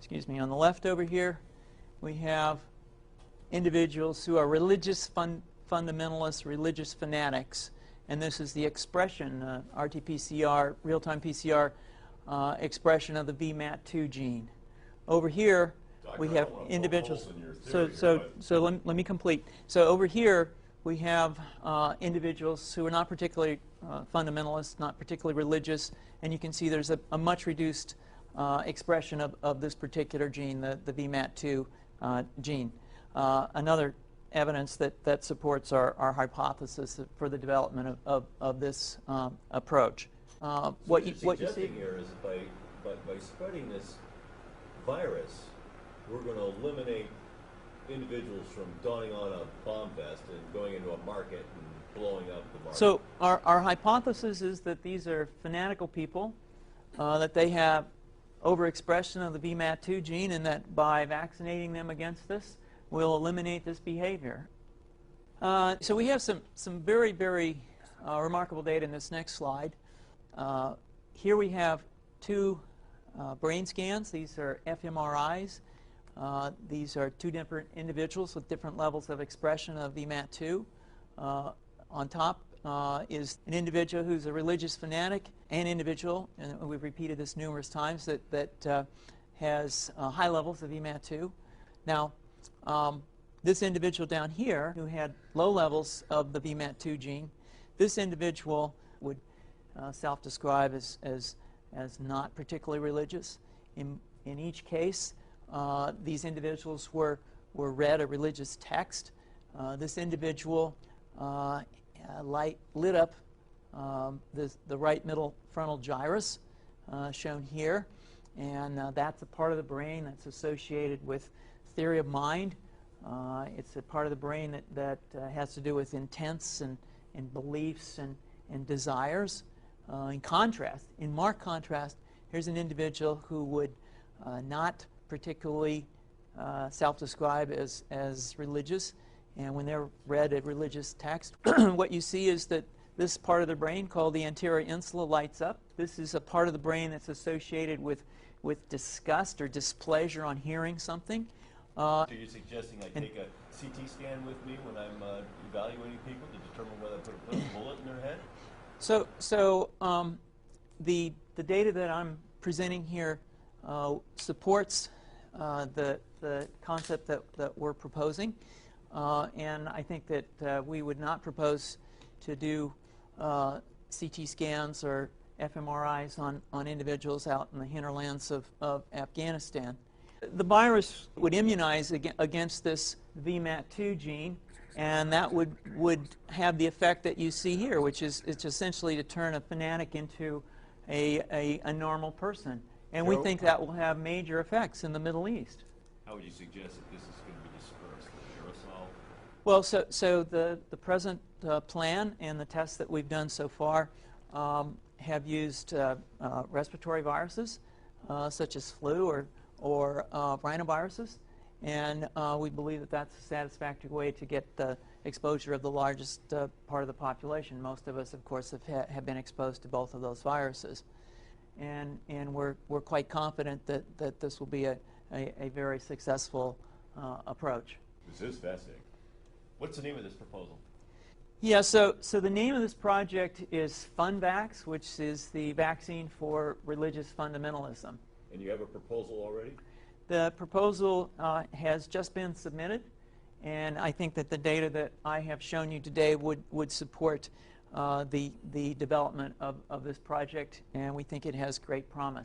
excuse me, on the left over here, we have individuals who are religious fundamentalists, religious fanatics, and this is the expression, RT-PCR, real-time PCR expression of the VMAT2 gene. Over here, we have individuals. So let me complete. So over here, we have individuals who are not particularly fundamentalists, not particularly religious, and you can see there's a much reduced expression of this particular gene, the VMAT2 gene. Another evidence that supports our hypothesis for the development of this approach. What you see here is by spreading this virus, we're going to eliminate individuals from donning on a bomb vest and going into a market and blowing up the market. So our hypothesis is that these are fanatical people, that they have overexpression of the VMAT2 gene, and that by vaccinating them against this, we'll eliminate this behavior. So we have some very, very remarkable data in this next slide. Here we have two brain scans. These are fMRIs. These are two different individuals with different levels of expression of VMAT2. On top is an individual who's a religious fanatic, an individual, and we've repeated this numerous times, that has high levels of VMAT2. Now, this individual down here who had low levels of the VMAT2 gene, this individual would self-describe as not particularly religious. In each case, these individuals were read a religious text. This individual lit up the right middle frontal gyrus, shown here, and that's a part of the brain that's associated with theory of mind. It's a part of the brain that has to do with intents and beliefs and desires. In contrast, in marked contrast, here's an individual who would not particularly self-describe as religious, and when they're read a religious text, what you see is that this part of the brain called the anterior insula lights up. This is a part of the brain that's associated with disgust or displeasure on hearing something. So you're suggesting I take a CT scan with me when I'm evaluating people to determine whether I put a bullet in their head? So the data that I'm presenting here supports the concept that we're proposing, and I think that we would not propose to do CT scans or fMRIs on individuals out in the hinterlands of Afghanistan. The virus would immunize against this VMAT2 gene, and that would have the effect that you see here, which is it's essentially to turn a fanatic into a normal person. And we think that will have major effects in the Middle East. How would you suggest that this is going to be dispersed? Aerosol? Well, so the present plan and the tests that we've done so far have used respiratory viruses, such as flu or rhinoviruses, and we believe that that's a satisfactory way to get the exposure of the largest part of the population. Most of us, of course, have been exposed to both of those viruses, and we're quite confident that this will be a very successful approach. This is fascinating. What's the name of this proposal? Yeah, so the name of this project is FunVax, which is the vaccine for religious fundamentalism. And you have a proposal already? The proposal has just been submitted, and I think that the data that I have shown you today would support the development of this project, and we think it has great promise.